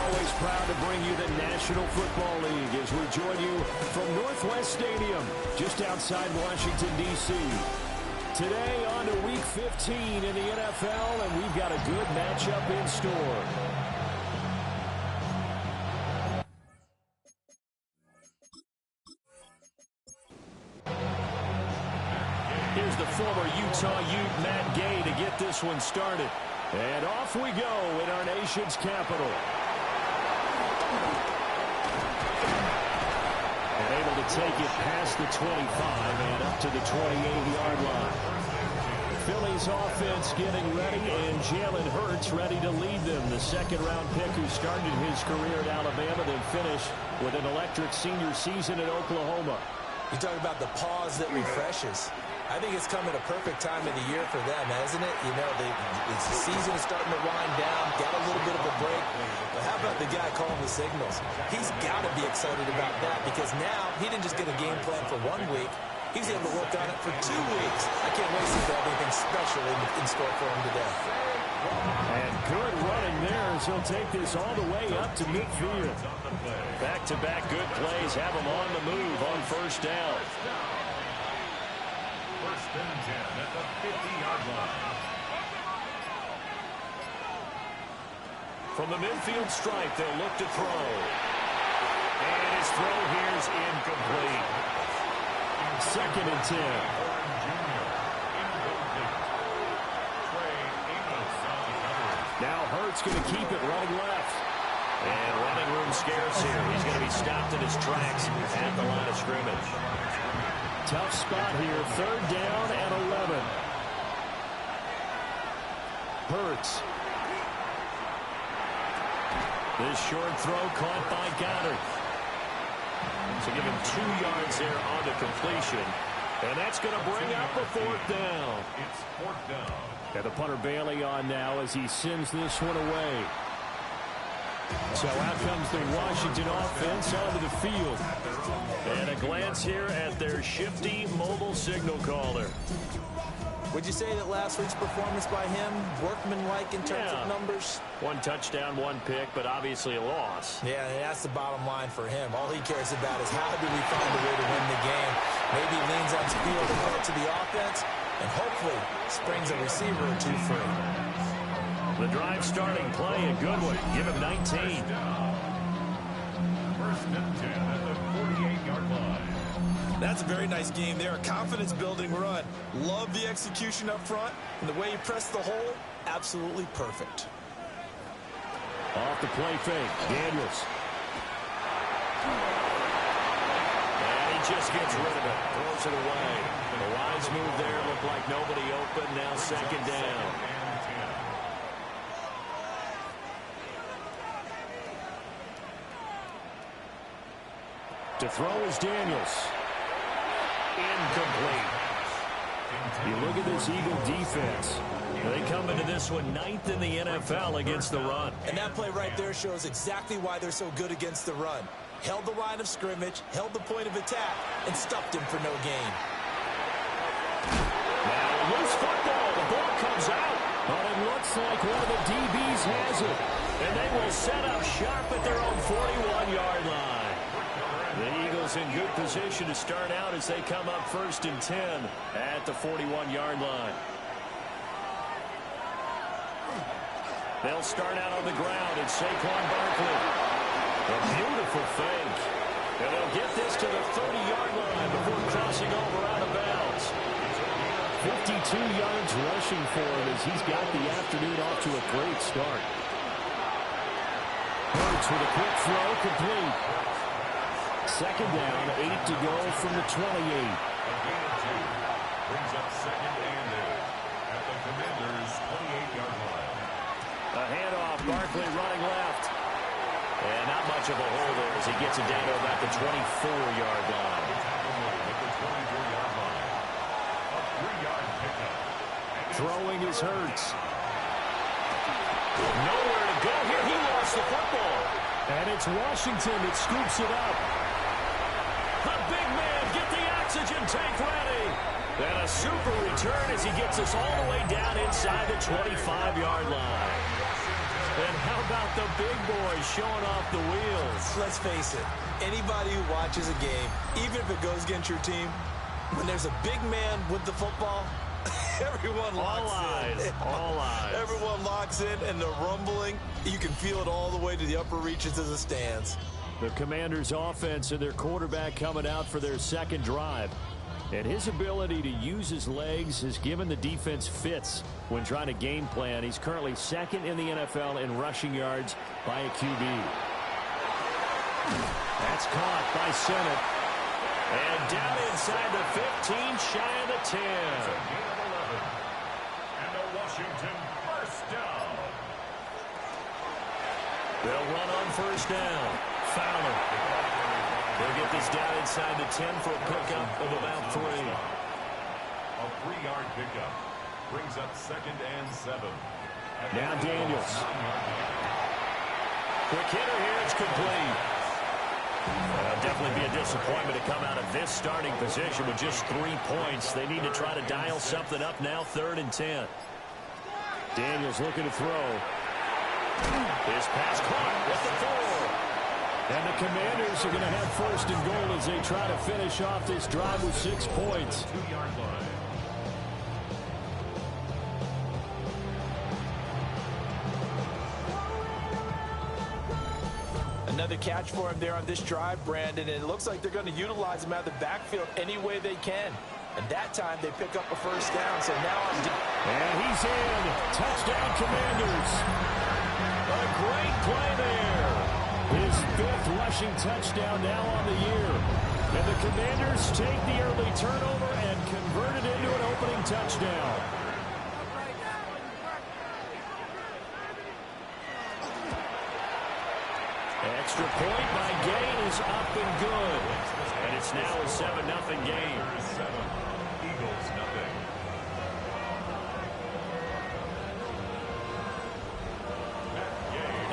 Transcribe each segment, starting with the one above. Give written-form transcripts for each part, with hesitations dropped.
always proud to bring you the National Football League as we join you from Northwest Stadium, just outside Washington, D.C. Today on to Week 15 in the NFL, and we've got a good matchup in store. Here's the former Utah Ute, Matt Gay, to get this one started. And off we go in our nation's capital. And able to take it past the 25 and up to the 28-yard line. Philly's offense getting ready, and Jalen Hurts ready to lead them. The second-round pick who started his career at Alabama, then finished with an electric senior season at Oklahoma. You talk about the pause that refreshes. I think it's come at a perfect time of the year for them, hasn't it? You know, the season is starting to wind down, got a little bit of a break. But how about the guy calling the signals? He's got to be excited about that because now he didn't just get a game plan for 1 week. He's able to work on it for 2 weeks. I can't wait to see if they have anything special in store for him today. And good running there as he'll take this all the way up to midfield. Back-to-back good plays have him on the move on first down. First and 10 at the 50-yard line. From the midfield stripe, they'll look to throw. And his throw here is incomplete. Second and 10. Now Hurts going to keep it running left. And running room scarce here. He's going to be stopped in his tracks at the line of scrimmage. Tough spot here, third down and 11. Hurts. This short throw caught by Goddard. So give him 2 yards there on the completion. And that's going to bring up a fourth down. It's fourth down. And the punter Bailey on now as he sends this one away. So out comes the Washington offense onto the field. And a glance here at their shifty mobile signal caller. Would you say that last week's performance by him, workmanlike in terms of numbers? 1 touchdown, 1 pick, but obviously a loss. Yeah, that's the bottom line for him. All he cares about is how do we find a way to win the game. Maybe leans on speed over parts of the offense, and hopefully springs a receiver or 2 free. The drive starting play, a good one. Give him 19. First and 10 at the 48-yard line. That's a very nice game there. A confidence-building run. Love the execution up front. And the way he pressed the hole, absolutely perfect. Off the play fake, Daniels. And he just gets rid of it. Throws it away. The wise move there. Looked like nobody open. Now second down. To throw is Daniels. Incomplete. You look at this Eagle defense. They come into this one 9th in the NFL against the run. And that play right there shows exactly why they're so good against the run. Held the line of scrimmage, held the point of attack, and stuffed him for no gain. Now loose football. The ball comes out. But it looks like one of the DBs has it. And they will set up shop at their own 41-yard line. The Eagles in good position to start out as they come up first and 10 at the 41-yard line. They'll start out on the ground and Saquon Barkley. A beautiful fake. And they'll get this to the 30-yard line before crossing over out of bounds. 52 yards rushing for him as he's got the afternoon off to a great start. Hurts with a quick throw, complete. Second down, 8 to go from the 28. Brings up second and 8 at the Commanders' 28-yard line. A handoff, Barkley running left. And not much of a hole there as he gets it down to about the 24-yard line. At the 24-yard line. A 3-yard pickup. Throwing is Hurts. Nowhere to go here. He lost the football. And it's Washington that scoops it up. The big man, get the oxygen tank ready. And a super return as he gets us all the way down inside the 25-yard line. And how about the big boy showing off the wheels? Let's face it, anybody who watches a game, even if it goes against your team, when there's a big man with the football, everyone locks in. All eyes. Everyone locks in, and the rumbling, you can feel it all the way to the upper reaches of the stands. The Commanders' offense and their quarterback coming out for their second drive. And his ability to use his legs has given the defense fits when trying to game plan. He's currently second in the NFL in rushing yards by a QB. That's caught by Sennett. And down inside the 15, shy of the 10. And a Washington first down. They'll run on first down. Fowler. They'll get this down inside the 10 for a pickup of about 3. A 3-yard pickup brings up 2nd and 7. Now Daniels. Quick hitter here. It's complete. Definitely be a disappointment to come out of this starting position with just 3 points. They need to try to dial something up now, 3rd and 10. Daniels looking to throw. His pass caught with the 4. And the Commanders are going to have 1st and goal as they try to finish off this drive with 6 points. 2-yard line. Another catch for him there on this drive, Brandon, and it looks like they're going to utilize him out of the backfield any way they can. And that time they pick up a 1st down, so now and he's in. Touchdown, Commanders. A great play there. His 5th rushing touchdown now on the year. And the Commanders take the early turnover and convert it into an opening touchdown. Extra point by Gain is up and good. And it's now a 7-0 game. 7, Eagles nothing.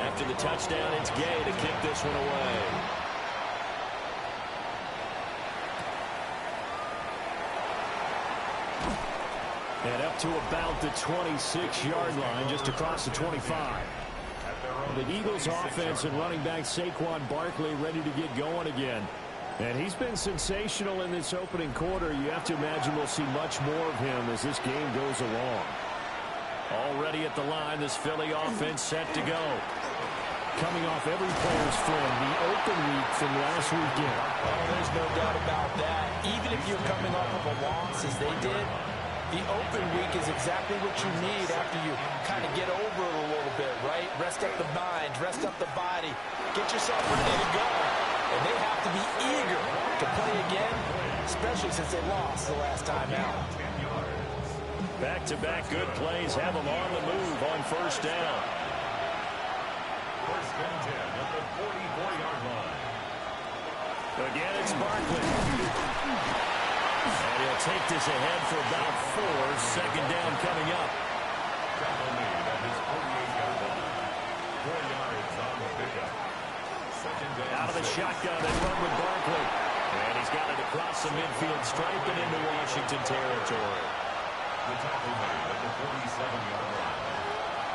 After the touchdown, it's Gay to kick this one away. And up to about the 26-yard line, just across the 25. The Eagles' offense and running back Saquon Barkley ready to get going again. And he's been sensational in this opening quarter. You have to imagine we'll see much more of him as this game goes along. Already at the line, this Philly offense set to go. Coming off every player's friend, the open week from last weekend. Oh, there's no doubt about that. Even if you're coming off of a loss as they did, the open week is exactly what you need after you kind of get over it a little bit, right? Rest up the mind, rest up the body, get yourself ready to go. And they have to be eager to play again, especially since they lost the last time out. Back-to-back good plays have them on the move on 1st down. 1st and 10 at the 44-yard line. Again, it's Barkley. And he'll take this ahead for about 4. 2nd down coming up. Tackle made at his 48-yard line. 4 yards on the pickup. 2nd down. Out of the shotgun and run with Barkley. And he's got it across the midfield stripe and into Washington territory. The tackle made at the 47-yard line.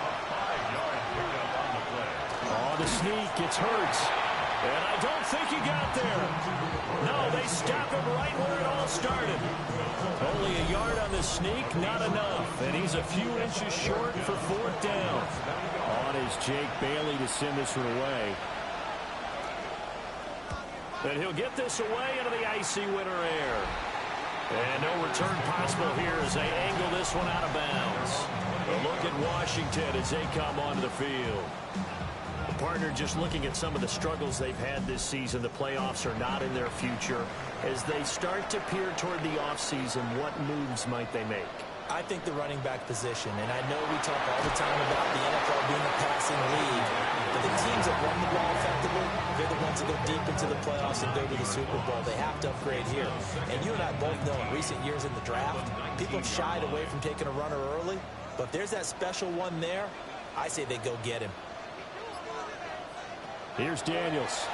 A 5-yard pickup on the play. On the sneak, it's Hurts. And I don't think he got there. No, they stop him right where it all started. Only a yard on the sneak, not enough. And he's a few inches short for 4th down. On is Jake Bailey to send this one away. And he'll get this away into the icy winter air. And no return possible here as they angle this one out of bounds. A look at Washington as they come onto the field. Partner, just looking at some of the struggles they've had this season, the playoffs are not in their future. As they start to peer toward the offseason, what moves might they make? I think the running back position, and I know we talk all the time about the NFL being a passing league, but the teams that run the ball effectively, they're the ones that go deep into the playoffs and go to the Super Bowl. They have to upgrade here. And you and I both know in recent years in the draft, people have shied away from taking a runner early, but if there's that special one there, I say they go get him. Here's Daniels.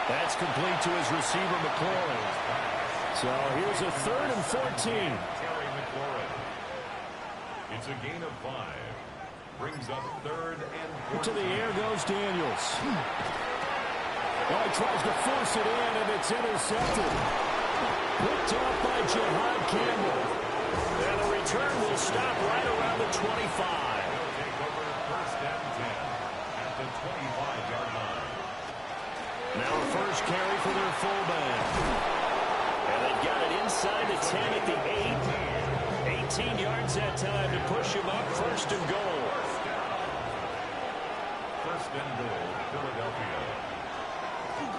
That's complete to his receiver, McLaurin. So here's a 3rd and 14. Terry McLaurin. It's a gain of 5. Brings up 3rd and 14. To the air goes Daniels. Oh, he tries to force it in, and it's intercepted. Picked off by Jihad Campbell. And the return will stop right around the 25. Take over 1st and 10 at the 25-yard line. Now a first carry for their fullback. And they've got it inside the 10 at the 8. 18 yards that time to push him up 1st and goal. 1st and goal, Philadelphia.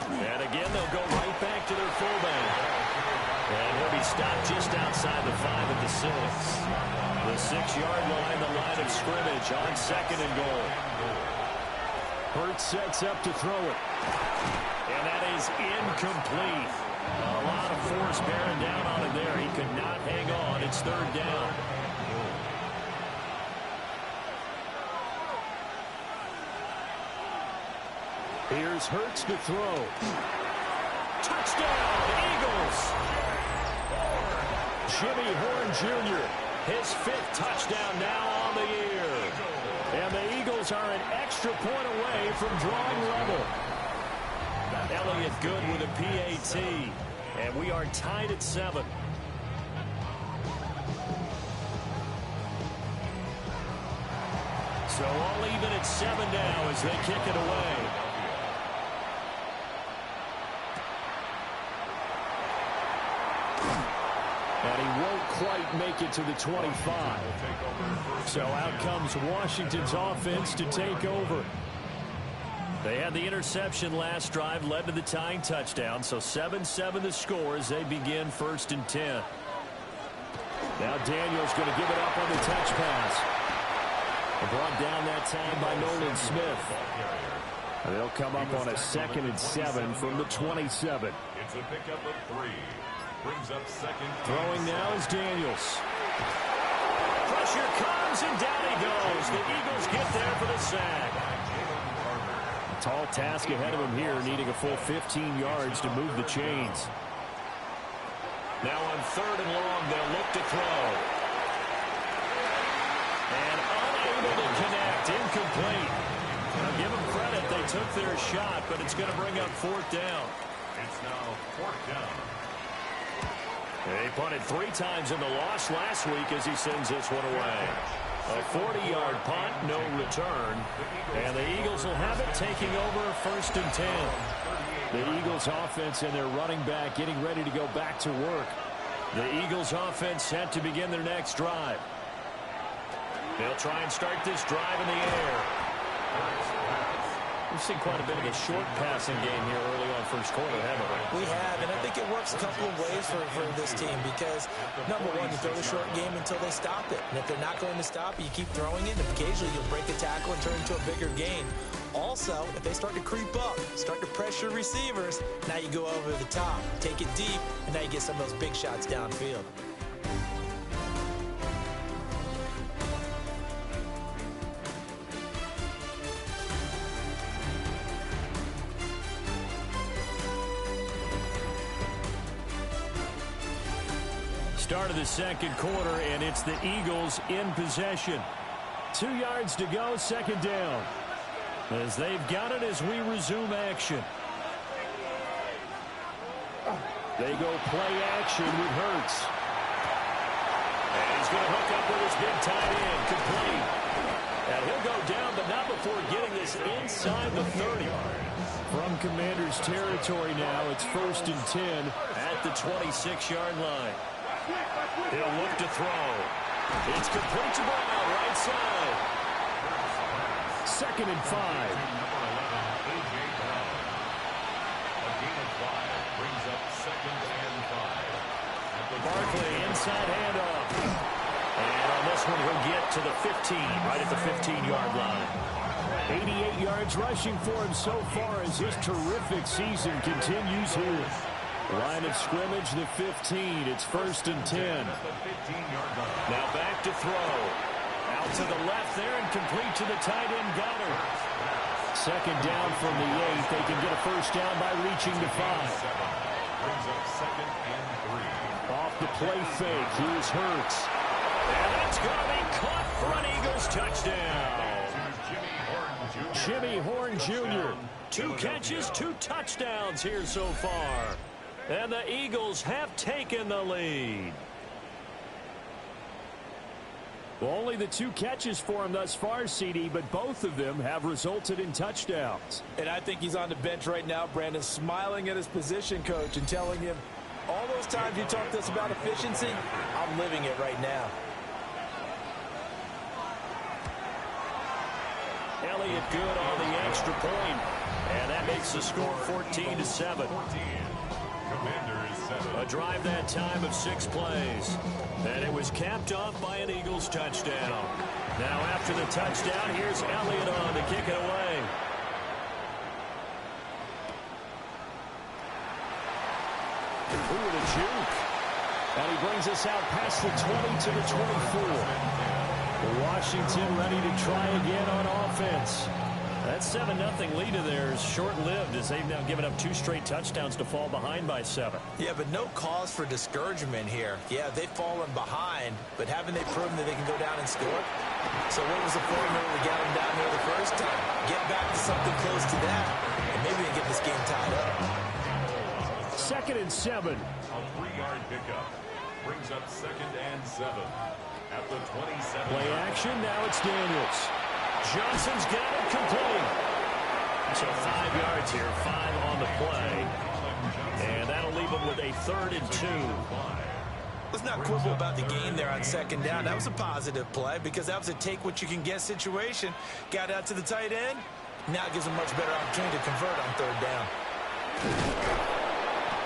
And again, they'll go right back to their fullback. And he'll be stopped just outside the 5 at the 6. The 6-yard line, the line of scrimmage on 2nd and goal. Hurts sets up to throw it. And that is incomplete. A lot of force bearing down on him there. He could not hang on. It's 3rd down. Here's Hurts to throw. Touchdown, Eagles! Jimmy Horn Jr., his 5th touchdown now on the year. And the Eagles are an extra point away from drawing level. Elliott Good with a PAT. And we are tied at 7. So all even at 7 now as they kick it away. And he won't quite make it to the 25. So out comes Washington's offense to take over. They had the interception last drive, led to the tying touchdown. So 7-7 the score as they begin 1st and 10. Now Daniels going to give it up on the touch pass. Brought down that time by Nolan Smith. And they'll come up on a 2nd and 7 from the 27. It's a pickup of 3. Brings up 2nd. Throwing now is Daniels. Pressure comes, and down he goes. The Eagles get there for the sack. Tall task ahead of him here, needing a full 15 yards to move the chains. Now on 3rd and long, they'll look to throw. And unable to connect, incomplete. Now give them credit, they took their shot, but it's going to bring up 4th down. It's now 4th down. He punted 3 times in the loss last week as he sends this one away. A 40-yard punt, no return. And the Eagles will have it, taking over 1st and 10. The Eagles offense and their running back getting ready to go back to work. The Eagles offense set to begin their next drive. They'll try and start this drive in the air. We've seen quite a bit of a short passing game here early on 1st quarter, haven't we? We have, and I think it works a couple of ways for this team because, number one, you throw the short game until they stop it. And if they're not going to stop it, you keep throwing it, and occasionally you'll break a tackle and turn into a bigger gain. Also, if they start to creep up, start to pressure receivers, now you go over the top, take it deep, and now you get some of those big shots downfield. Start of the 2nd quarter, and it's the Eagles in possession. 2 yards to go, 2nd down. As they've got it as we resume action. They go play action with Hurts. And he's going to hook up with his big tight end, complete. And he'll go down, but not before getting this inside the 30. From Commanders territory now, it's 1st and 10 at the 26-yard line. He'll look to throw. It's complete to Brown, right side. 2nd and 5. Barkley, inside handoff. And on this one, he'll get to the 15, right at the 15-yard line. 88 yards rushing for him so far as his terrific season continues here. Line of scrimmage, the 15. It's 1st and 10. Now back to throw. Out to the left there and complete to the tight end Goddard. 2nd down from the 8. They can get a 1st down by reaching the 5. Off the play fake. Here's Hurts. And that's going to be caught for an Eagles touchdown. Jimmy Horn Jr. 2 catches, 2 touchdowns here so far. And the Eagles have taken the lead. Well, only the 2 catches for him thus far, CD, but both of them have resulted in touchdowns. And I think he's on the bench right now, Brandon, smiling at his position coach and telling him, all those times you talked to us about efficiency, I'm living it right now. Elliott good on the extra point, and that makes the score 14-7. A drive that time of 6 plays, and it was capped off by an Eagles touchdown. Now after the touchdown, here's Elliott on to kick it away. Ooh, the juke. And he brings us out past the 20 to the 24. Washington ready to try again on offense. That 7-0 lead of theirs short-lived as they've now given up 2 straight touchdowns to fall behind by 7. Yeah, but no cause for discouragement here. Yeah, they've fallen behind, but haven't they proven that they can go down and score? So what was the formula to get them down there the first time? Get back to something close to that, and maybe they can get this game tied up. 2nd and 7. A 3-yard pickup brings up 2nd and 7 at the 27. Play action, now it's Daniels. Johnson's got it complete. So 5 yards here, 5 on the play. And that'll leave them with a 3rd and 2. Let's not quibble about the game there on 2nd down. That was a positive play because that was a take-what-you-can-get situation. Got out to the tight end. Now it gives them much better opportunity to convert on 3rd down.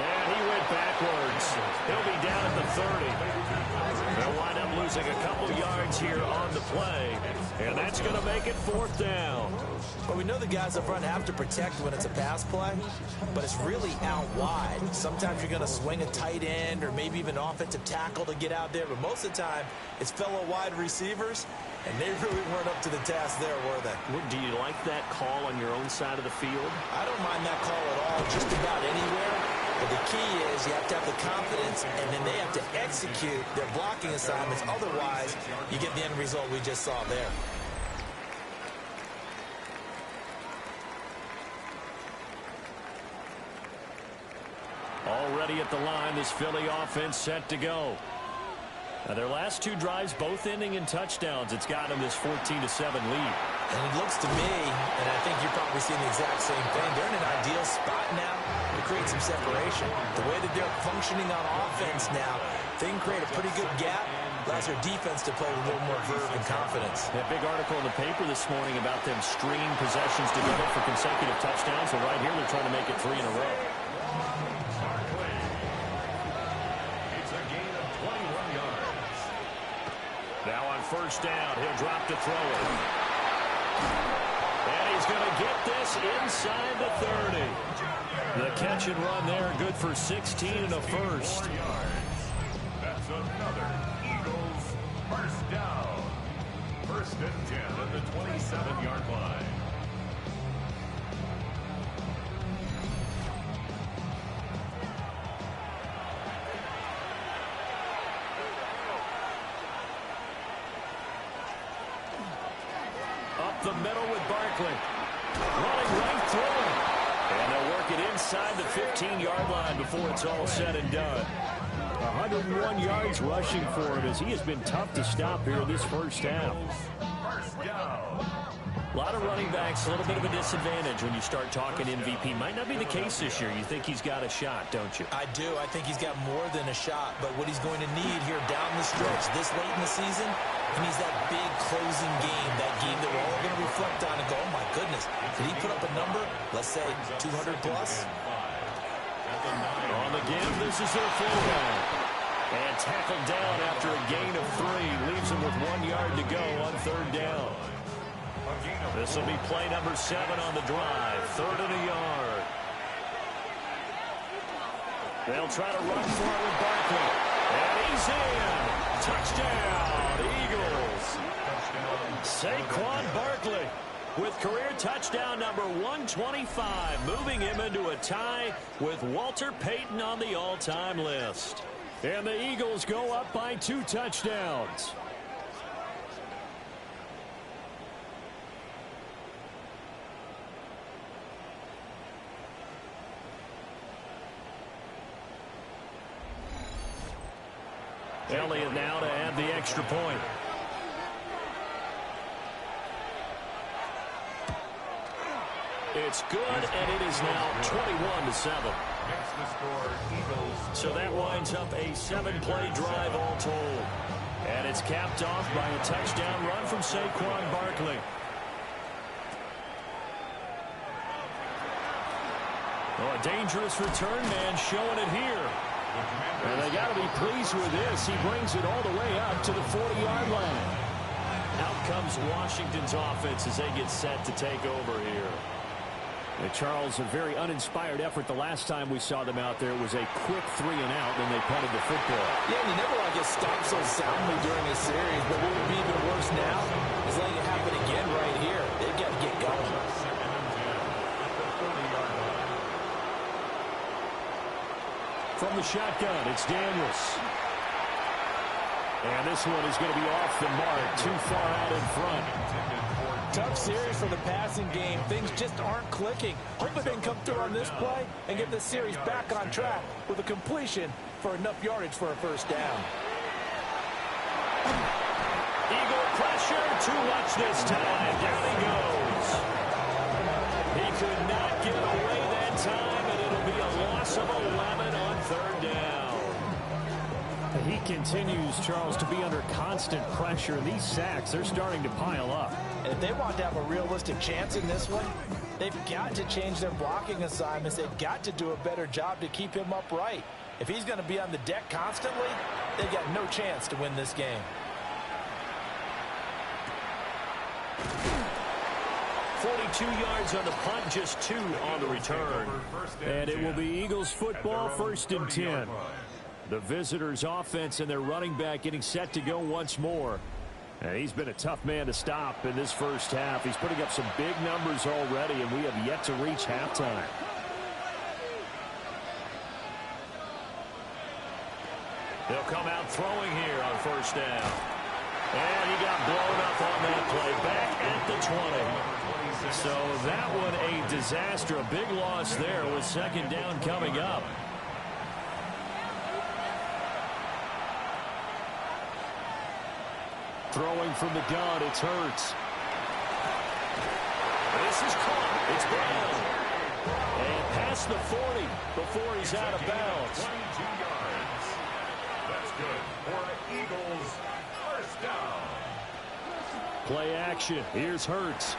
And he went backwards. He'll be down at the 30. They'll wind up losing a couple yards here on the play. And that's going to make it 4th down. Well, we know the guys up front have to protect when it's a pass play, but it's really out wide. Sometimes you're going to swing a tight end or maybe even offensive tackle to get out there, but most of the time it's fellow wide receivers, and they really weren't up to the task there, were they? Do you like that call on your own side of the field? I don't mind that call at all, just about anywhere. But the key is you have to have the confidence, and then they have to execute their blocking assignments. Otherwise, you get the end result we just saw there. Already at the line, this Philly offense set to go. Now their last 2 drives both ending in touchdowns. It's got them this 14-7 lead. And it looks to me, and I think you're probably seeing the exact same thing, they're in an ideal spot now to create some separation. The way that they're functioning on offense now, they can create a pretty good gap. Allows their defense to play with a little more verve and confidence. That big article in the paper this morning about them stringing possessions together for consecutive touchdowns. So right here, they're trying to make it 3 in a row. It's a gain of 21 yards. Now on 1st down, he'll drop to throw it. And he's going to get this inside the 30. The catch and run there, good for 16 and a first. That's another Eagles 1st down. 1st and 10 at the 27-yard line. Up the middle with Barkley. Running right through it. And they'll work it inside the 15-yard line before it's all said and done. 101 yards rushing for him as he has been tough to stop here in this 1st half. 1st down. A lot of running backs, a little bit of a disadvantage when you start talking MVP. Might not be the case this year. You think he's got a shot, don't you? I do. I think he's got more than a shot. But what he's going to need here down the stretch this late in the season, he needs that big closing game, that game that we're all going to reflect on and go, oh, my goodness, did he put up a number, let's say 200 plus? On the give, this is their fullback. And tackled down after a gain of 3. Leaves him with 1 yard to go on 3rd down. This will be play number 7 on the drive. 3rd and a yard. They'll try to run for it with Barkley. And he's in. Touchdown, Eagles. Saquon Barkley with career touchdown number 125, moving him into a tie with Walter Payton on the all-time list. And the Eagles go up by 2 touchdowns. Elliott now to add the extra point. It's good, and it is now 21-7. So that winds up a 7-play drive all told. And it's capped off by a touchdown run from Saquon Barkley. Oh, a dangerous return man showing it here. And they got to be pleased with this. He brings it all the way up to the 40-yard line. Out comes Washington's offense as they get set to take over here. Charles, a very uninspired effort the last time we saw them out there. It was a quick 3 and out when they punted the football. Yeah, and you never want to get stopped so soundly during a series, but what would be even worse now is letting it happen again right here. They've got to get going. From the shotgun, it's Daniels. And this one is going to be off the mark, too far out in front. Tough series for the passing game. Things just aren't clicking. Hoping they can come through on this play and get this series back on track with a completion for enough yardage for a first down. Eagle pressure, too much this time. Down he goes. He could not get away that time, and it'll be a loss of 11 on third down. He continues, Charles, to be under constant pressure. These sacks, they're starting to pile up. And if they want to have a realistic chance in this one, they've got to change their blocking assignments. They've got to do a better job to keep him upright. If he's going to be on the deck constantly, they've got no chance to win this game. 42 yards on the punt, just 2 on the return. And it will be Eagles football, 1st and 10. The visitors' offense and their running back getting set to go once more. And he's been a tough man to stop in this first half. He's putting up some big numbers already, and we have yet to reach halftime. They'll come out throwing here on first down. And he got blown up on that play. Back at the 20. So that one a disaster. A big loss there with second down coming up. Throwing from the gun, it's Hurts. This is caught. It's Brown. And past the 40 before he's out of bounds. 22 yards. That's good for an Eagles first down. Play action. Here's Hurts.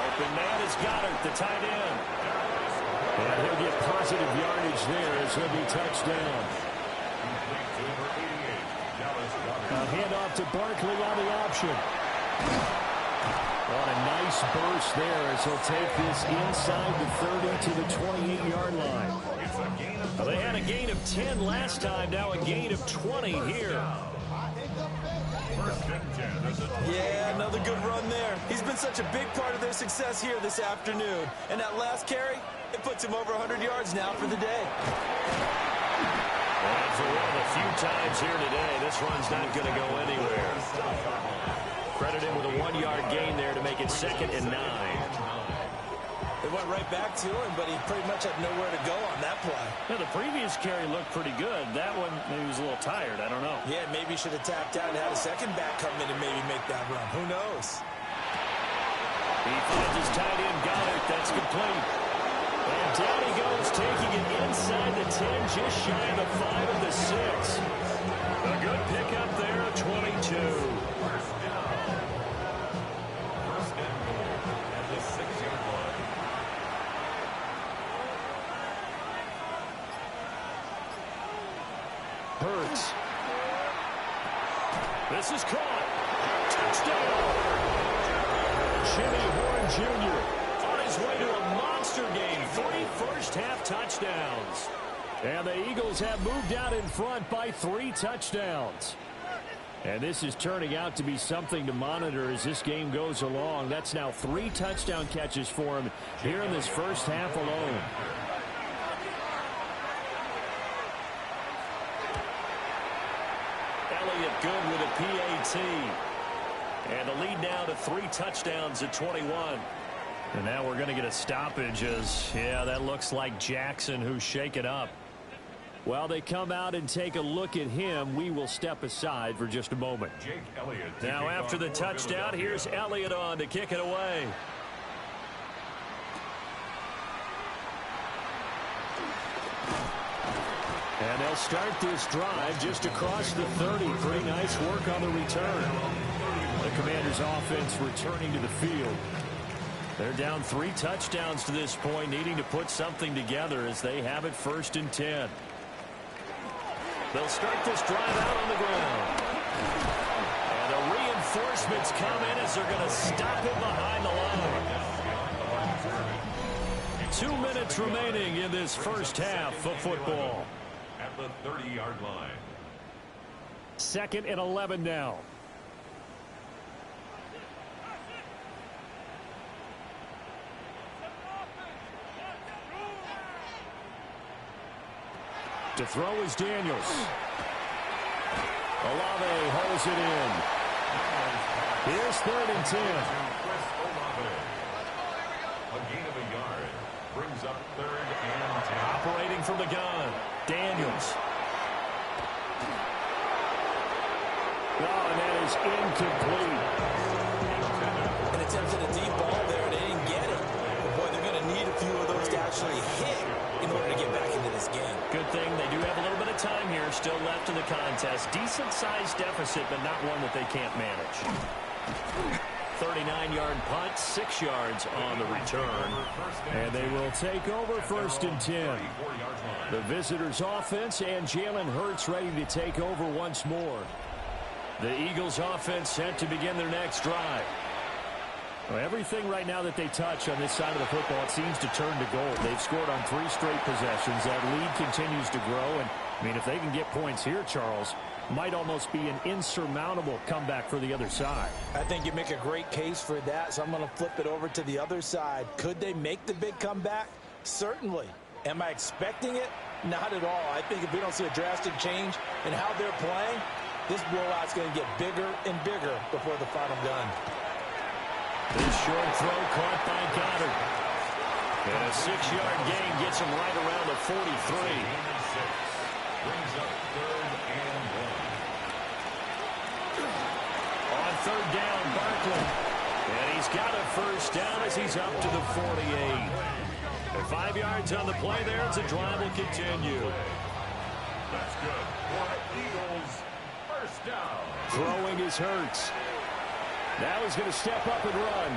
Open man is Goddard, the tight end. And he'll get positive yardage there as he'll be touchdown. A handoff to Barkley on the option. On a nice burst there as he'll take this inside the 30 to the 28-yard line. Well, they had a gain of 10 last time, now a gain of 20 here. Yeah, another good run there. He's been such a big part of their success here this afternoon. And that last carry, it puts him over 100 yards now for the day. And for one of the few times here today, this run's not going to go anywhere. Credit him with a 1-yard gain there to make it 2nd and 9. It went right back to him, but he pretty much had nowhere to go on that play. Yeah, the previous carry looked pretty good. That one, maybe he was a little tired. I don't know. Yeah, maybe he should have tapped out and had a second back come in and maybe make that run. Who knows? He finds his tight end, Goddard. That's complete. And down he goes, taking it inside the 10, just shy of the 5 of the 6. A good pickup there of 22. First down. First and goal at the 6-yard line. Hurts. This is caught. Touchdown. Jimmy Horn Jr. On his way to a monster game. 3 first-half touchdowns. And the Eagles have moved out in front by 3 touchdowns. And this is turning out to be something to monitor as this game goes along. That's now 3 touchdown catches for him here in this first half alone. Elliott good with a PAT. And the lead now to 3 touchdowns at 21. And now we're going to get a stoppage as, yeah, that looks like Jackson who's shaken up. While they come out and take a look at him, we will step aside for just a moment. Jake Elliott. Now after the touchdown, here's Elliott on to kick it away. And they'll start this drive just across the 30. Pretty nice work on the return. The Commanders' offense returning to the field. They're down 3 touchdowns to this point, needing to put something together as they have it 1st and 10. They'll start this drive out on the ground. And the reinforcements come in as they're going to stop him behind the line. 2 minutes remaining in this first half of football. At the 30-yard line. 2nd and 11 now. To throw is Daniels. Olave holds it in. Here's 3rd and 10. A gain of a yard. Brings up 3rd and 10. Operating from the gun. Daniels. Oh, and that is incomplete. An attempt at a deep ball there, and they didn't get it. But boy, they're going to need a few of those to actually hit in order to get back into this game. Good thing they do have a little bit of time here still left in the contest. Decent-sized deficit, but not one that they can't manage. 39-yard punt, 6 yards on the return. And they will take over 1st and 10. The visitors' offense and Jalen Hurts ready to take over once more. The Eagles' offense set to begin their next drive. Well, everything right now that they touch on this side of the football, it seems to turn to gold. They've scored on 3 straight possessions. That lead continues to grow. And, I mean, if they can get points here, Charles, might almost be an insurmountable comeback for the other side. I think you make a great case for that, so I'm going to flip it over to the other side. Could they make the big comeback? Certainly. Am I expecting it? Not at all. I think if we don't see a drastic change in how they're playing, this blowout's going to get bigger and bigger before the final gun. This short throw caught by Goddard. And a 6-yard gain gets him right around the 43. Brings up 3rd and 1. On 3rd down, Barkley. And he's got a 1st down as he's up to the 48. And 5 yards on the play there as the drive will continue. That's good. For Eagles, 1st down. Throwing is Hurts. Now he's going to step up and run.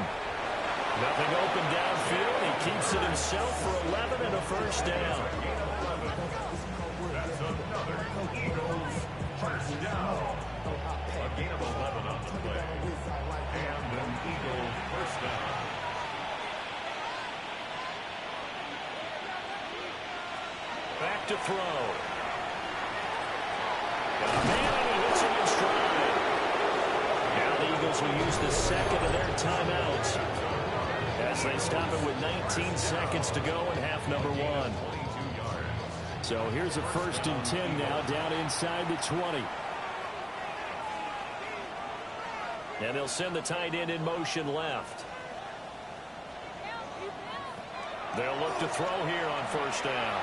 Nothing open downfield. He keeps it himself for 11 and a 1st down. That's another Eagles 1st down. A gain of 11 on the play. And an Eagles 1st down. Back to throw. Got a man and he hits him in stride. Now the Eagles will use the 2nd of their timeouts as they stop it with 19 seconds to go in half number 1. So here's a 1st and 10 now down inside the 20. And they'll send the tight end in motion left. They'll look to throw here on 1st down.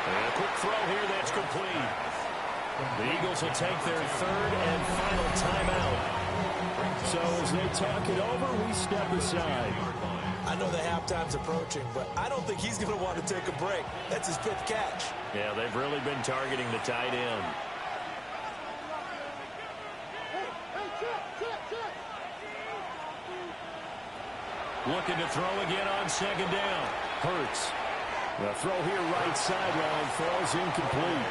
And a quick throw here that's complete. The Eagles will take their 3rd and final timeout. So as they talk it over, we step aside. I know the halftime's approaching, but I don't think he's going to want to take a break. That's his 5th catch. Yeah, they've really been targeting the tight end. Looking to throw again on 2nd down. Hurts. The throw here right sideline falls incomplete.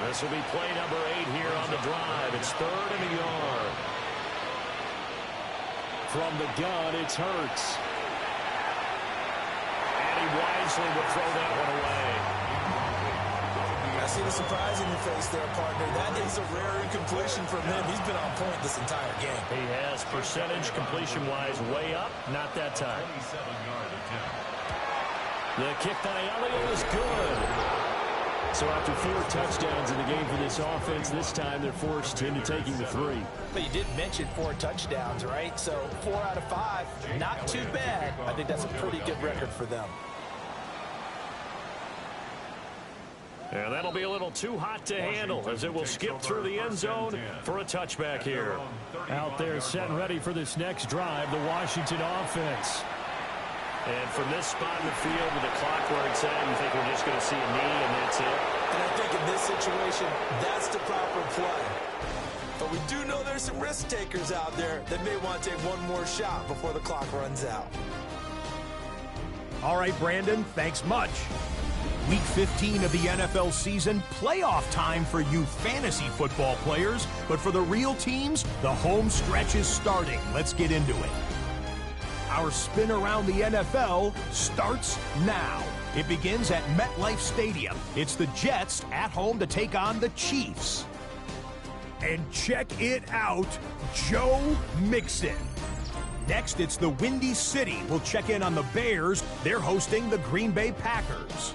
This will be play number 8 here on the drive. It's 3rd and a yard. From the gun, it's Hurts. And he wisely will throw that one away. I see the surprise in your face there, partner. That is a rare incompletion from him. He's been on point this entire game. He has percentage completion-wise way up. Not that time. 27-yard attempt. The kick by Elliott is good. So after 4 touchdowns in the game for this offense, this time they're forced into taking the 3. But you did mention 4 touchdowns, right? So 4 out of 5, not too bad. I think that's a pretty good record for them. And that'll be a little too hot to handle as it will skip through the end zone for a touchback here. Out there set and ready for this next drive, the Washington offense. And from this spot in the field with the clock where it's at, you think we're just going to see a knee and that's it? And I think in this situation, that's the proper play. But we do know there's some risk takers out there that may want to take one more shot before the clock runs out. All right, Brandon, thanks much. Week 15 of the NFL season, playoff time for you fantasy football players. But for the real teams, the home stretch is starting. Let's get into it. Our spin around the NFL starts now. It begins at MetLife Stadium. It's the Jets at home to take on the Chiefs. And check it out, Joe Mixon. Next, it's the Windy City. We'll check in on the Bears. They're hosting the Green Bay Packers.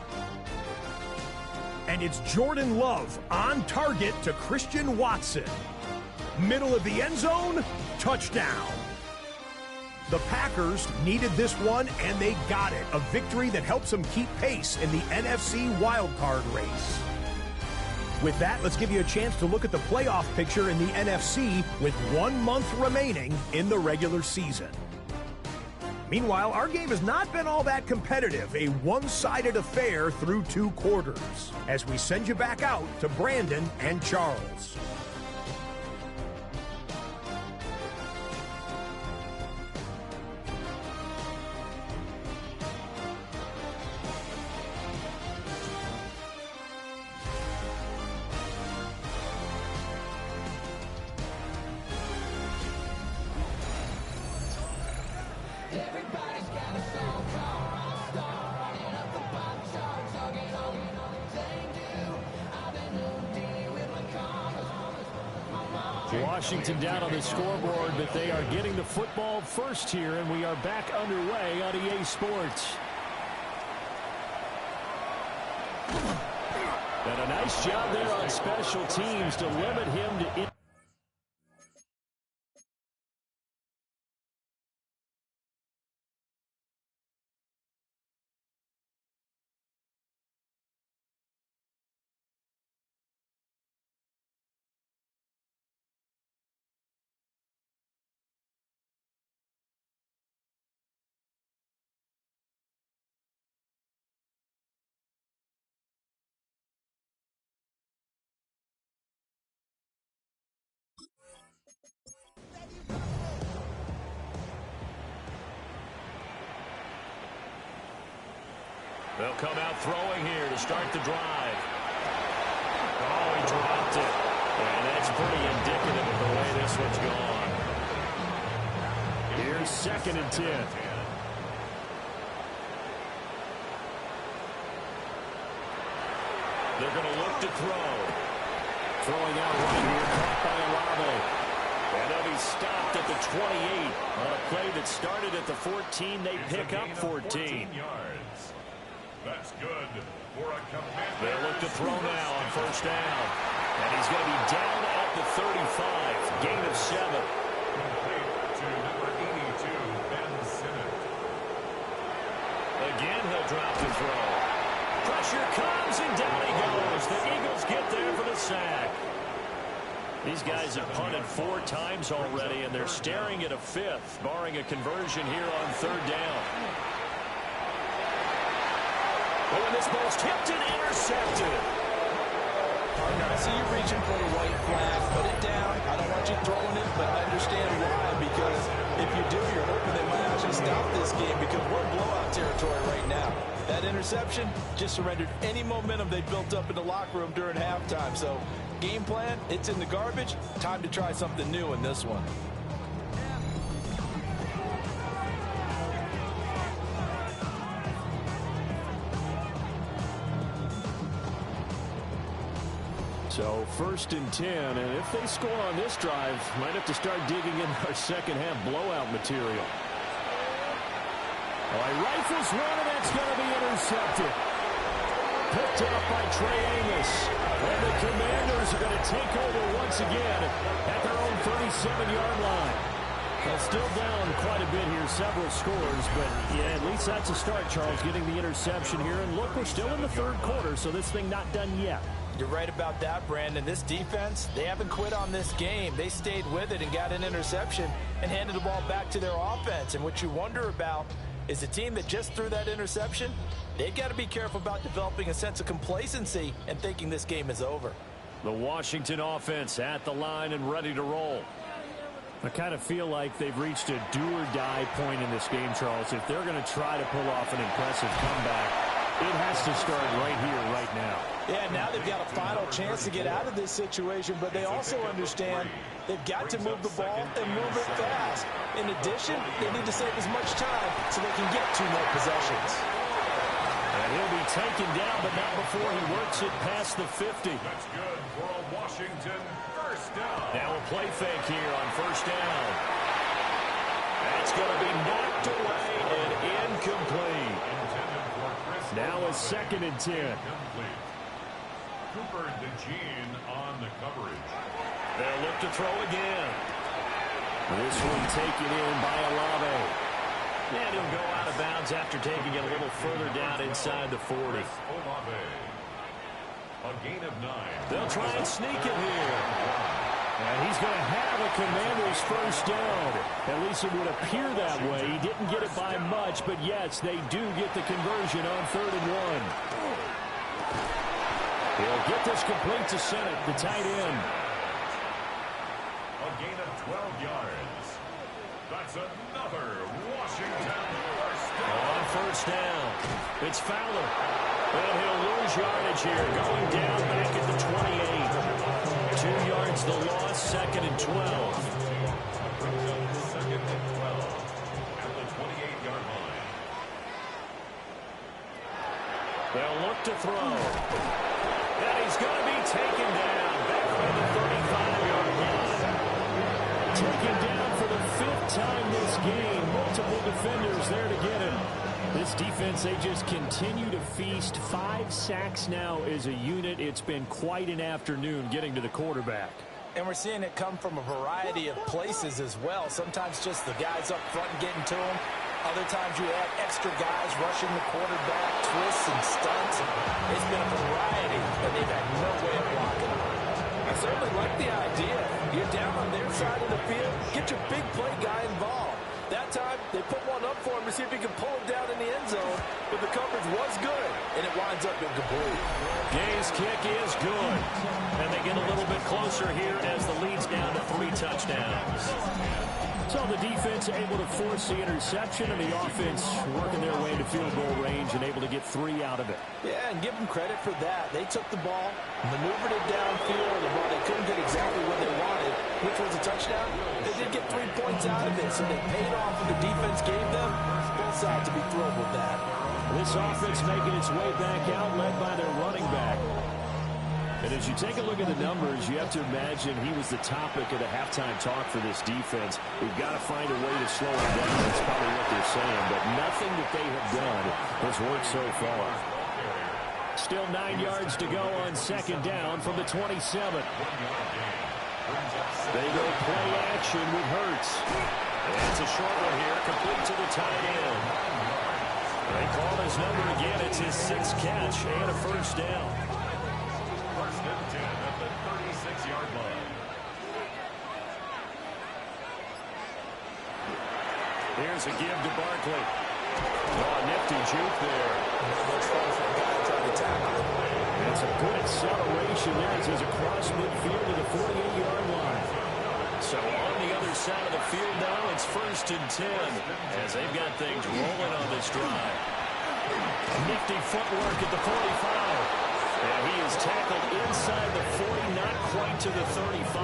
And it's Jordan Love on target to Christian Watson. Middle of the end zone, touchdown. The Packers needed this one, and they got it. A victory that helps them keep pace in the NFC wildcard race. With that, let's give you a chance to look at the playoff picture in the NFC with 1 month remaining in the regular season. Meanwhile, our game has not been all that competitive, a one-sided affair through 2 quarters. As we send you back out to Brandon and Charles. Washington down on the scoreboard, but they are getting the football first here, and we are back underway on EA Sports. And a nice job there on special teams to limit him to... They'll come out throwing here to start the drive. Oh, he dropped it. And that's pretty indicative of the way this one's gone. Here's 2nd and 10. They're going to look to throw. Throwing out right here, caught by Olave. And they'll be stopped at the 28. On a play that started at the 14, they pick up 14. Yards. That's good for a command. They'll look to throw now on 1st down. And he's going to be down at the 35. Gain of 7. Complete to number 82, Ben Simmons. Again, he'll drop the throw. Pressure comes, and down he goes. The Eagles get there for the sack. These guys have punted 4 times already, and they're staring at a 5th, barring a conversion here on 3rd down. Oh, and this ball's tipped and intercepted. Partner, I see you reaching for the white flag. Put it down. I don't want you throwing it, but I understand why. Because if you do, you're hoping they might actually stop this game because we're in blowout territory right now. That interception just surrendered any momentum they built up in the locker room during halftime. So, game plan, it's in the garbage. Time to try something new in this one. So 1st and 10, and if they score on this drive, might have to start digging in our second-half blowout material. Oh, he rifles one, and that's going to be intercepted. Picked up by Trey Amos. And the Commanders are going to take over once again at their own 37-yard line. Well, still down quite a bit here, several scores, but yeah, at least that's a start, Charles, getting the interception here. And look, we're still in the third quarter, so this thing not done yet. You're right about that, Brandon. This defense, they haven't quit on this game. They stayed with it and got an interception and handed the ball back to their offense. And what you wonder about is the team that just threw that interception, they've got to be careful about developing a sense of complacency and thinking this game is over. The Washington offense at the line and ready to roll. I kind of feel like they've reached a do-or-die point in this game, Charles. If they're going to try to pull off an impressive comeback, it has to start right here, right now. Yeah, now they've got a final chance to get out of this situation, but they also understand they've got to move the ball and move it fast. In addition, they need to save as much time so they can get 2 more possessions. And he'll be taken down, but not before he works it past the 50. That's good for a Washington first down. Now a play fake here on first down. That's going to be knocked away and incomplete. Now a 2nd and 10. Cooper DeJean on the coverage. They'll look to throw again. This one taken in by Olave. And he'll go out of bounds after taking it a little further down inside the 40. Olave. A gain of 9. They'll try and sneak it here. And he's going to have a Commander's first down. At least it would appear that way. He didn't get it by much, but yes, they do get the conversion on 3rd and 1. He'll get this complete to Sennett, the tight end. A gain of 12 yards. That's another Washington first down. On first down, it's Fowler. And he'll lose yardage here, going down back at the 28. 2 yards the loss, 2nd and 12. 2nd and 12 at the 28-yard line. They'll look to throw. And he's going to be taken down back by the 35-yard line. Taken down for the 5th time this game. Multiple defenders there to get him. This defense, they just continue to feast. 5 sacks now as a unit. It's been quite an afternoon getting to the quarterback. And we're seeing it come from a variety of places as well. Sometimes just the guys up front getting to him. Other times you add extra guys rushing the quarterback, twists and stunts. It's been a variety, and they've had no way of blocking him. I certainly like the idea. You're down on their side of the field, get your big play guy involved. That time, they put one up for him to see if he can pull him down in the end zone, but the coverage was good, and it winds up incomplete. Gay's kick is good, and they get a little bit closer here as the lead's down to 3 touchdowns. So the defense able to force the interception, and the offense working their way into field goal range and able to get 3 out of it. Yeah, and give them credit for that. They took the ball, maneuvered it downfield, and while they couldn't get exactly what they wanted, which was a touchdown, they did get 3 points out of it, so they paid off what the defense gave them. Both sides to be thrilled with that. This offense making its way back out, led by their running back. And as you take a look at the numbers, you have to imagine he was the topic of the halftime talk for this defense. We've got to find a way to slow him down. That's probably what they're saying. But nothing that they have done has worked so far. Still 9 yards to go on 2nd down from the 27. They go play action with Hurts. And it's a short one here, complete to the tight end. They call his number again. It's his 6th catch and a first down. First and 10 at the 36-yard line. Here's a give to Barkley. Oh, nifty juke there. Much fun for a guy trying to tackle him. That's a good acceleration there as he's across midfield to the 48-yard line. So on the other side of the field now, it's 1st and 10 as they've got things rolling on this drive. Nifty footwork at the 45. And he is tackled inside the 40, not quite to the 35.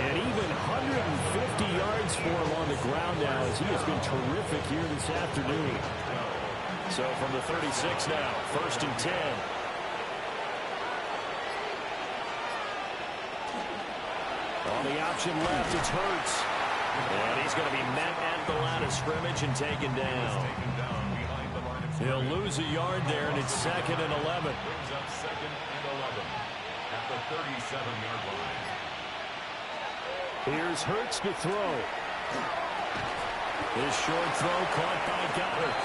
And even 150 yards for him on the ground now as he has been terrific here this afternoon. So from the 36 now, 1st and 10. On the option left, it's Hurts. And he's going to be met at the line of scrimmage and taken down. He'll lose a yard there, and it's 2nd and 11. Brings up 2nd and 11 at the 37-yard line. Here's Hurts to throw. His short throw caught by Goddard.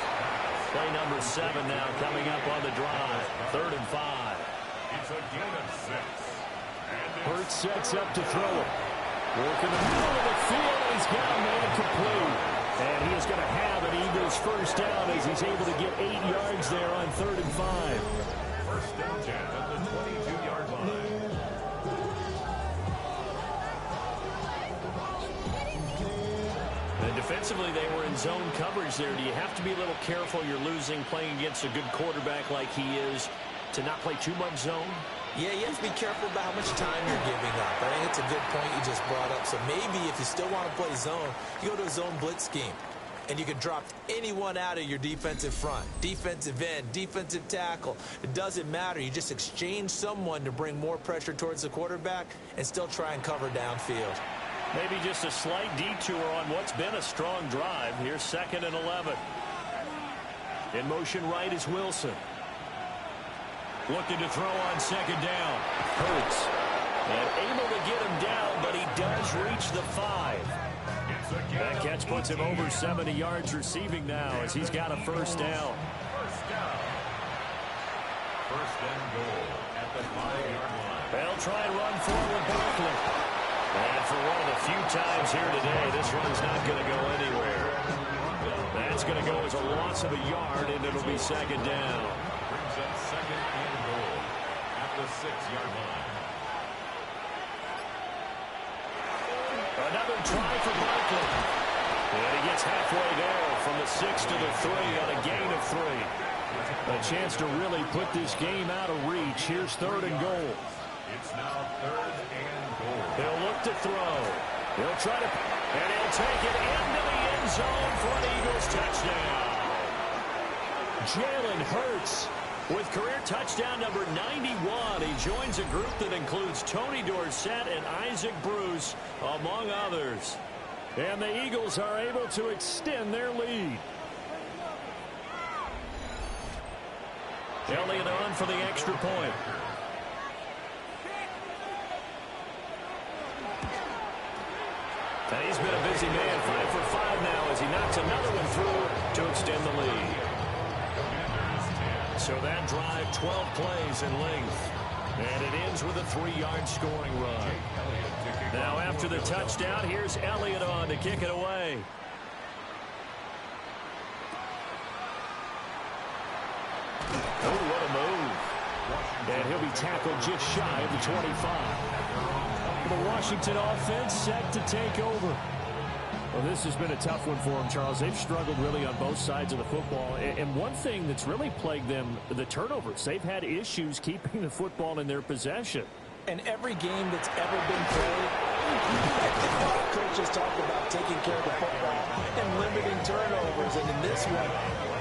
Play number 7 now coming up on the drive. 3rd and 5. It's a gain of 6. Hurts sets up to throw it. Working the middle of the field, and he's got a man complete. And he is going to have an Eagles first down as he's able to get 8 yards there on 3rd and 5. First and 10 at the 22-yard line. And defensively, they were in zone coverage there. Do you have to be a little careful? You're losing playing against a good quarterback like he is to not play too much zone? Yeah, you have to be careful about how much time you're giving up. I think it's a good point you just brought up. So maybe if you still want to play zone, you go to a zone blitz scheme. And you can drop anyone out of your defensive front. Defensive end, defensive tackle. It doesn't matter. You just exchange someone to bring more pressure towards the quarterback and still try and cover downfield. Maybe just a slight detour on what's been a strong drive. Here's 2nd and 11. In motion right is Wilson. Looking to throw on 2nd down. Hurts. And able to get him down, but he does reach the 5. That catch puts him over 70 yards receiving now as he's got a first down. First and goal at the 5-yard line. They'll try and run forward Barkley. And for one of the few times here today, this run's not going to go anywhere. That's going to go as a loss of a yard, and it'll be 2nd down. Brings up 2nd and goal at the 6-yard line. Another try for Barkley. And he gets halfway there from the 6 to the 3 on a gain of 3. A chance to really put this game out of reach. Here's 3rd and goal. It's now 3rd and goal. He'll look to throw. He'll try to, and he'll take it into the end zone for an Eagles touchdown. Jalen Hurts with career touchdown number 91. He joins a group that includes Tony Dorsett and Isaac Bruce, among others. And the Eagles are able to extend their lead. Elliott on for the extra point. And he's been a busy man, 5 for 5 now as he knocks another one through to extend the lead. So that drive, 12 plays in length. And it ends with a 3-yard scoring run. Now after the touchdown, here's Elliott on to kick it away. Oh, what a move. And he'll be tackled just shy of the 25. The Washington offense set to take over. Well, this has been a tough one for them, Charles. They've struggled really on both sides of the football. And one thing that's really plagued them, the turnovers. They've had issues keeping the football in their possession. And every game that's ever been played, coaches talk about taking care of the football and limiting turnovers. And in this one,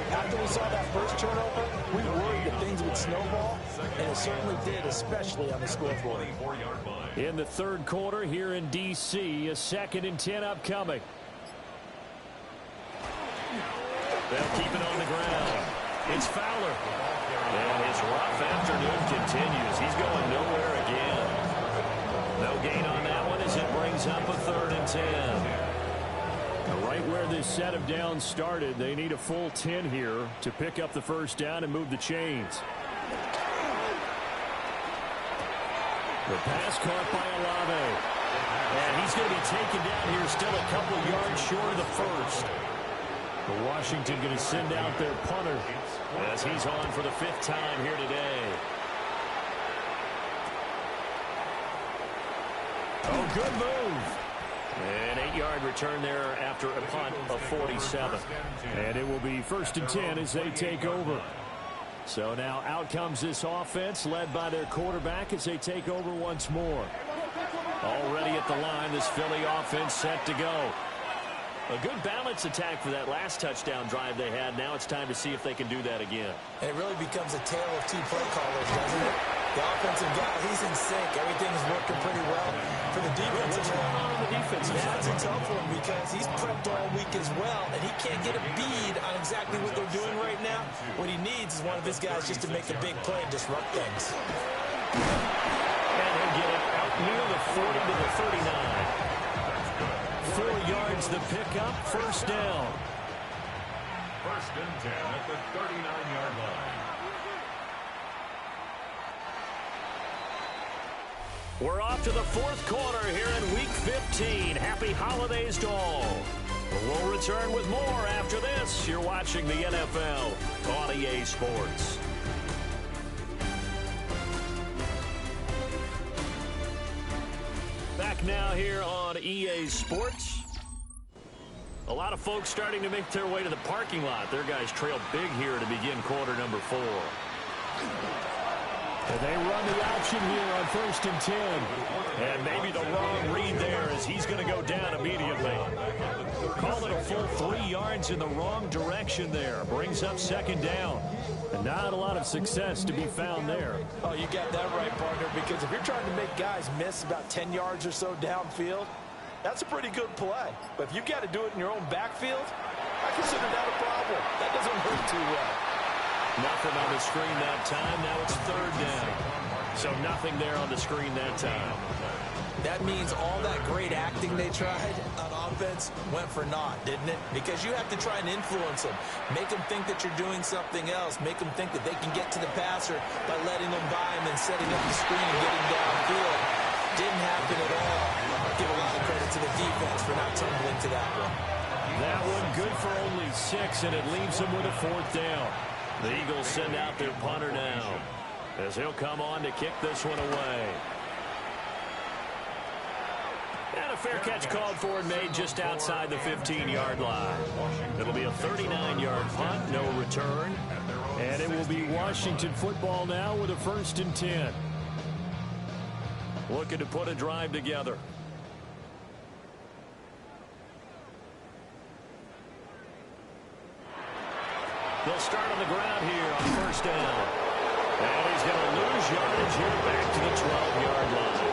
after we saw that first turnover, we worried that things would snowball, and it certainly did, especially on the scoreboard. In the 3rd quarter here in D.C., a 2nd and 10 upcoming. They'll keep it on the ground. It's Fowler. And his rough afternoon continues. He's going nowhere again. No gain on that one as it brings up a 3rd and 10. Right where this set of downs started, they need a full 10 here to pick up the first down and move the chains. The pass caught by Olave. And he's going to be taken down here still a couple of yards short of the first. But Washington going to send out their punter as he's on for the 5th time here today. Oh, good move. An 8-yard return there after a punt of 47. And it will be 1st and 10 as they take over. So now out comes this offense led by their quarterback as they take over once more. Already at the line, this Philly offense set to go. A good balance attack for that last touchdown drive they had. Now it's time to see if they can do that again. And it really becomes a tale of 2 play callers, doesn't it? The offensive guy, he's in sync. Everything's working pretty well for the defense. What's going on the defensive side? That's a tough one because he's prepped all week as well, and he can't get a bead on exactly what they're doing right now. What he needs is one of his guys just to make a big play and disrupt things. And he'll get it out near the 40 to the 39. 4 yards the pickup, first down. First and 10 at the 39-yard line. We're off to the fourth quarter here in Week 15. Happy holidays to all. We'll return with more after this. You're watching the NFL on EA Sports. Back now here on EA Sports. A lot of folks starting to make their way to the parking lot. Their guys trail big here to begin quarter number 4. And they run the option here on first and 10. And maybe the wrong read there as he's going to go down immediately. Call it a full 3 yards in the wrong direction there. Brings up second down. And not a lot of success to be found there. Oh, you got that right, partner, because if you're trying to make guys miss about 10 yards or so downfield, that's a pretty good play. But if you got to do it in your own backfield, I consider that a problem. That doesn't work too well. Nothing on the screen that time. Now it's third down. So nothing there on the screen that time. That means all that great acting they tried on offense went for naught, didn't it? Because you have to try and influence them. Make them think that you're doing something else. Make them think that they can get to the passer by letting them by him and setting up the screen and getting downfield. Didn't happen at all. I'll give a lot of credit to the defense for not tumbling to that one. That one good for only 6, and it leaves them with a fourth down. The Eagles send out their punter now as he'll come on to kick this one away. And a fair catch called for and made just outside the 15-yard line. It'll be a 39-yard punt, no return. And it will be Washington football now with a first and 10. Looking to put a drive together. They'll start on the ground here on first down. And he's going to lose yardage here back to the 12-yard line.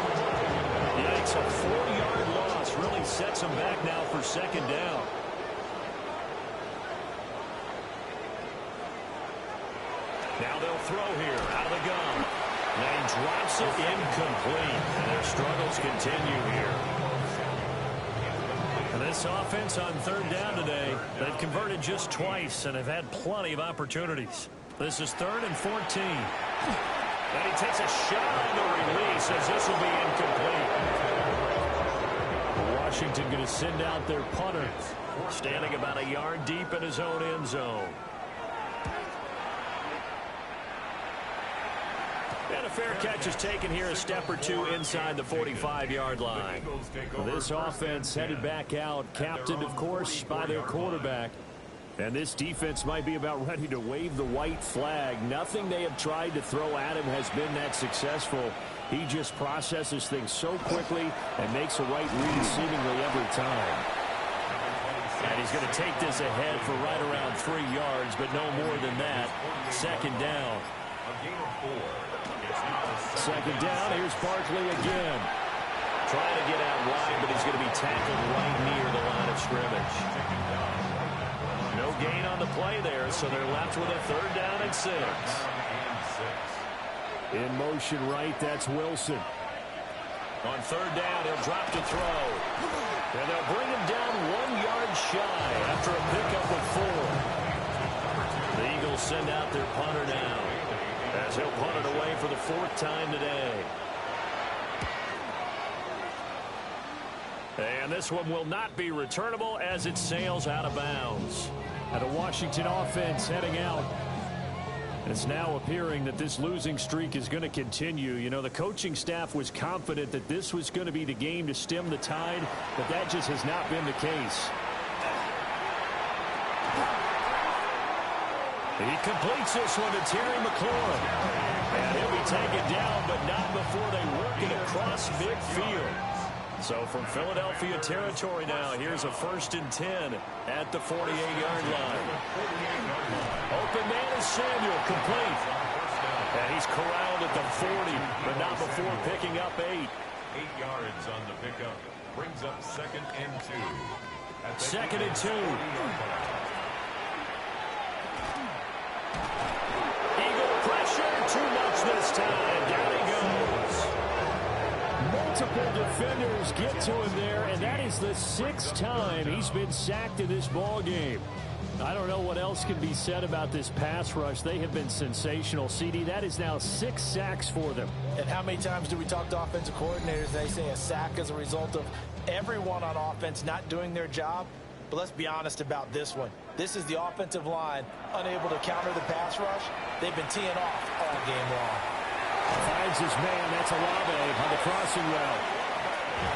Yikes, a 4-yard loss really sets him back now for second down. Now they'll throw here out of the gun. And he drops it incomplete. And their struggles continue here. And this offense on third down today, they've converted just twice and have had plenty of opportunities. This is 3rd and 14. And he takes a shot on the release as this will be incomplete. Washington going to send out their punter, standing about a yard deep in his own end zone. And a fair catch is taken here a step or two inside the 45-yard line. This offense headed back out, captained, of course, by their quarterback. And this defense might be about ready to wave the white flag. Nothing they have tried to throw at him has been that successful. He just processes things so quickly and makes a right read seemingly every time. And he's going to take this ahead for right around 3 yards, but no more than that. Second down. Second down, here's Barkley again. Trying to get out wide, but he's going to be tackled right near the line of scrimmage. No gain on the play there, so they're left with a 3rd down and 6. In motion right, that's Wilson. On 3rd down, he'll drop to throw. And they'll bring him down 1 yard shy after a pickup of 4. The Eagles send out their punter now, as he'll punt it away for the 4th time today. And this one will not be returnable as it sails out of bounds. And a Washington offense heading out. And it's now appearing that this losing streak is going to continue. You know, the coaching staff was confident that this was going to be the game to stem the tide, but that just has not been the case. He completes this one to Terry McLaurin. And he'll be taken down, but not before they work it across midfield. So from Philadelphia territory now, here's a 1st and 10 at the 48-yard line. Open man is Samuel, complete. And he's corralled at the 40, but not before picking up 8. 8 yards on the pickup. Brings up 2nd and 2. 2nd and 2. Eagle pressure, too much this time. Down he goes. Multiple defenders get to him there, and that is the 6th time he's been sacked in this ball game. I don't know what else can be said about this pass rush. They have been sensational. CD, that is now 6 sacks for them. And how many times do we talk to offensive coordinators? They say a sack is a result of everyone on offense not doing their job. But let's be honest about this one. This is the offensive line unable to counter the pass rush. They've been teeing off all game long. Finds his man. That's Olave on the crossing route.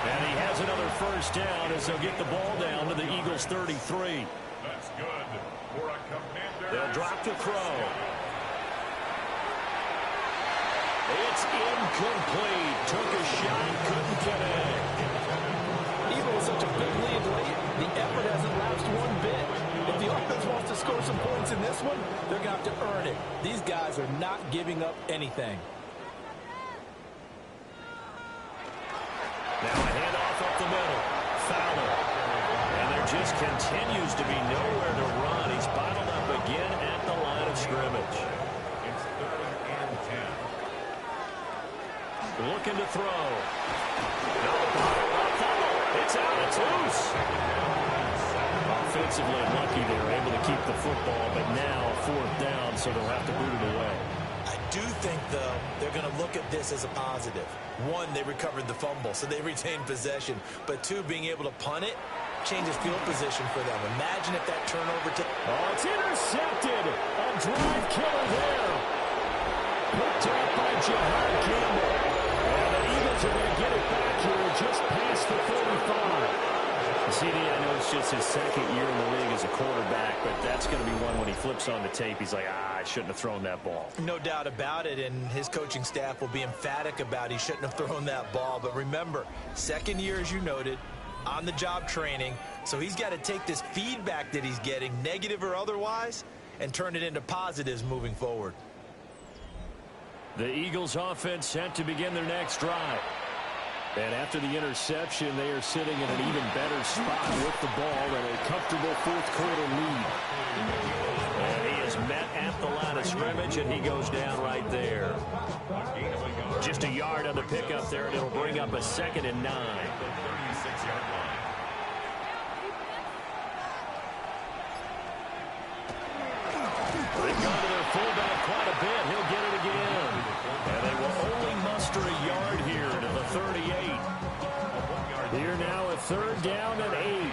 And he has another first down as they'll get the ball down to the Eagles' 33. That's good for a Commander. They'll drop to throw. It's incomplete. Took a shot, couldn't connect. Even with such a big lead late, the effort hasn't lapsed one bit. If the offense wants to score some points in this one, they're going to have to earn it. These guys are not giving up anything. Now a handoff up the middle. Fowler. And there just continues to be nowhere to run. He's bottled up again at the line of scrimmage. It's 3rd and 10. Looking to throw. No, it's out. It's loose. Offensively lucky they were able to keep the football, but now 4th down, so they'll have to boot it away. I do think, though, they're going to look at this as a positive. 1, they recovered the fumble, so they retained possession. But 2, being able to punt it changes field position for them. Imagine if that turnover to... Oh, it's intercepted. A drive killer there. Picked up by Jahad Campbell. And the Eagles are going to get it back here just past the 45. CD, I know it's just his 2nd year in the league as a quarterback, but that's going to be one when he flips on the tape. He's like, I shouldn't have thrown that ball. No doubt about it, and his coaching staff will be emphatic about he shouldn't have thrown that ball. But remember, 2nd year, as you noted, on-the-job training, so he's got to take this feedback that he's getting, negative or otherwise, and turn it into positives moving forward. The Eagles offense set to begin their next drive. And after the interception, they are sitting in an even better spot with the ball and a comfortable 4th quarter lead. And he is met at the line of scrimmage, and he goes down right there. Just a yard on the pickup there, and it'll bring up a 2nd and 9. 36-yard line. They've gone to their fullback quite a bit. He'll get it again. And they will only muster a yard here to the 38. Here now a 3rd down and 8.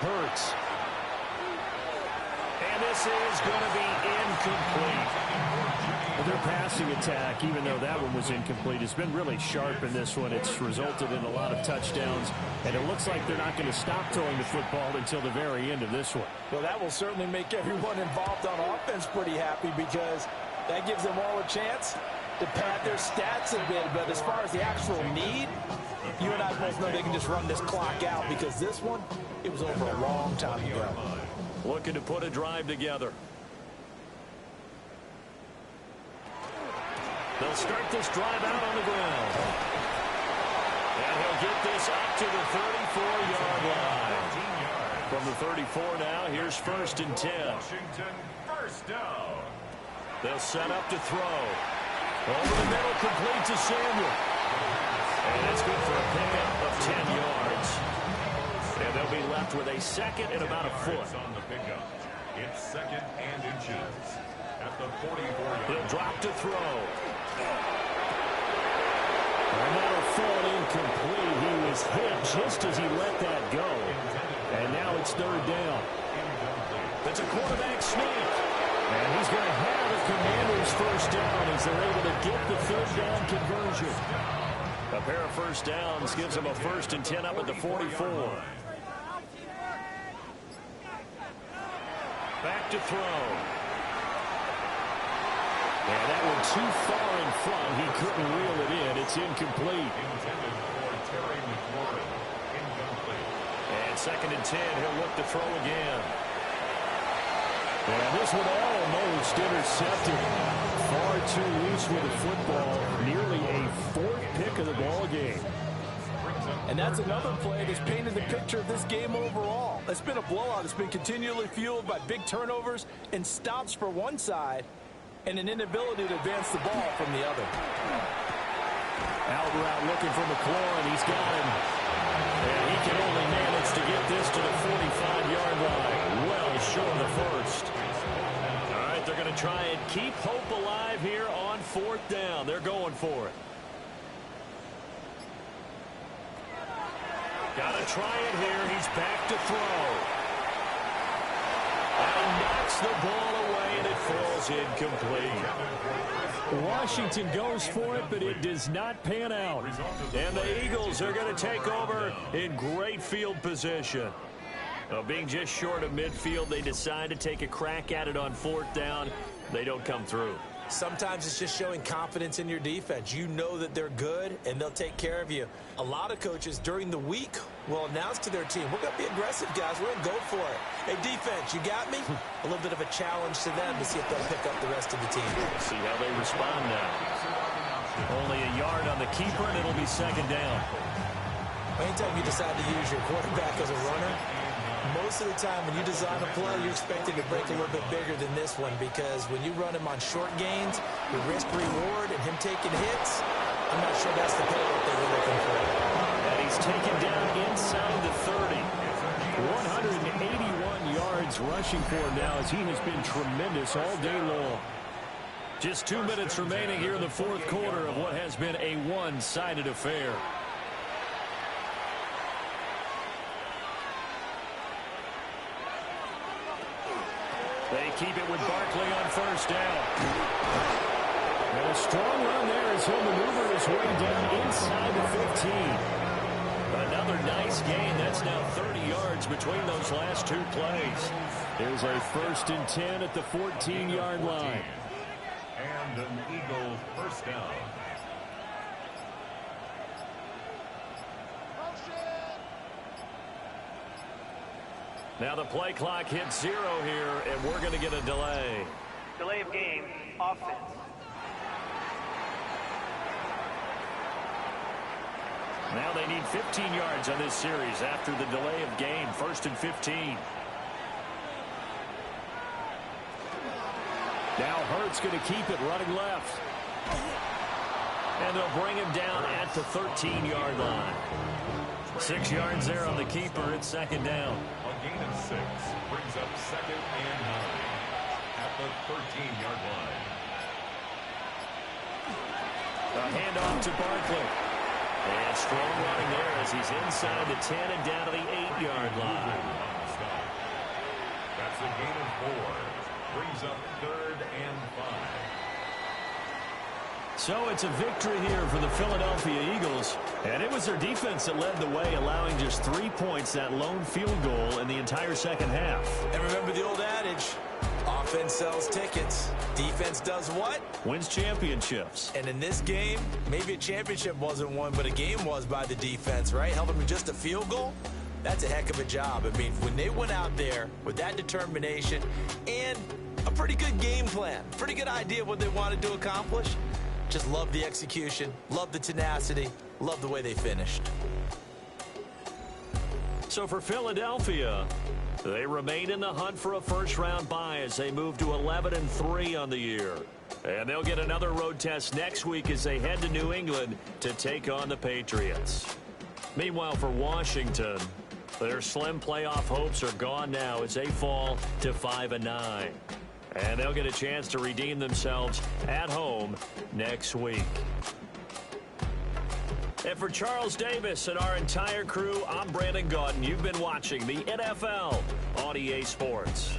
Hurts. And this is going to be incomplete. Their passing attack, even though that one was incomplete, has been really sharp in this one. It's resulted in a lot of touchdowns, and it looks like they're not going to stop throwing the football until the very end of this one. Well, that will certainly make everyone involved on offense pretty happy because that gives them all a chance to pad their stats a bit. But as far as the actual need, you and I both know they can just run this clock out because this one, it was over a long time ago. Looking to put a drive together. They'll start this drive out on the ground. And he'll get this up to the 34-yard line. From the 34 now, here's 1st and 10. Washington, 1st down. They'll set up to throw. Over the middle, complete to Samuel. And that's good for a pickup of 10 yards. And they'll be left with a 2nd and about a foot. On the pickup. It's 2nd and inches. At the 44-yard. He'll drop to throw. And that'll fall incomplete. He was hit just as he let that go. And now it's 3rd down. It's a quarterback sneak. And he's going to have the Commanders' 1st down as they're able to get the 3rd down conversion. A pair of 1st downs gives him a 1st and 10 up at the 44. Back to throw. And that one too far in front. He couldn't reel it in. It's incomplete. Intended for Terry McLaurin. Incomplete. And 2nd and 10. He'll look to throw again. And this one almost intercepted. Far too loose with the football. Nearly a 4th pick of the ball game. And that's another play that's painted the picture of this game overall. It's been a blowout. It's been continually fueled by big turnovers and stops for one side and an inability to advance the ball from the other. Out route looking for McLaurin. He's got him. And he can only manage to get this to the 45-yard line. Well short of the first. All right, they're going to try and keep hope alive here on 4th down. They're going for it. Got to try it here. He's back to throw. And knocks the ball away, and it falls incomplete. Washington goes for it, but it does not pan out. And the Eagles are going to take over in great field position. Being just short of midfield, they decide to take a crack at it on 4th down. They don't come through. Sometimes it's just showing confidence in your defense. You know that they're good, and they'll take care of you. A lot of coaches during the week will announce to their team, we're going to be aggressive, guys. We're going to go for it. Hey, defense, you got me? A little bit of a challenge to them to see if they'll pick up the rest of the team. See how they respond now. Only a yard on the keeper, and it'll be 2nd down. Anytime you decide to use your quarterback as a runner, most of the time when you design a play, you're expecting to break a little bit bigger than this one, because when you run him on short gains, the risk-reward and him taking hits, I'm not sure that's the payoff they were looking for. And he's taken down inside the 30. 181 yards rushing for him now, as he has been tremendous all day long. Just 2 minutes remaining here in the 4th quarter of what has been a one-sided affair. They keep it with Barkley on 1st down. And a strong run there as he'll maneuver his way down inside the 15. Another nice gain. That's now 30 yards between those last 2 plays. There's a 1st and 10 at the 14-yard line. And an Eagle 1st down. Now the play clock hits 0 here, and we're going to get a delay. Delay of game, offense. Now they need 15 yards on this series after the delay of game. 1st and 15. Now Hurts going to keep it running left. And they'll bring him down at the 13-yard line. 6 yards there on the keeper. It's 2nd down. A gain of 6 brings up 2nd and 9 at the 13-yard line. A handoff to Barkley. And strong running there as he's inside the 10 and down to the 8-yard line. That's a gain of 4. Brings up 3rd and 5. So it's a victory here for the Philadelphia Eagles. And it was their defense that led the way, allowing just 3 points, that lone field goal in the entire 2nd half. And remember the old adage, offense sells tickets. Defense does what? Wins championships. And in this game, maybe a championship wasn't won, but a game was by the defense, right? Helping with just a field goal. That's a heck of a job. I mean, when they went out there with that determination and a pretty good game plan, pretty good idea of what they wanted to accomplish, just love the execution, love the tenacity, love the way they finished. So for Philadelphia, they remain in the hunt for a first-round bye as they move to 11-3 on the year. And they'll get another road test next week as they head to New England to take on the Patriots. Meanwhile, for Washington, their slim playoff hopes are gone now as they fall to 5-9. And they'll get a chance to redeem themselves at home next week. And for Charles Davis and our entire crew, I'm Brandon Gaudin. You've been watching the NFL on EA Sports.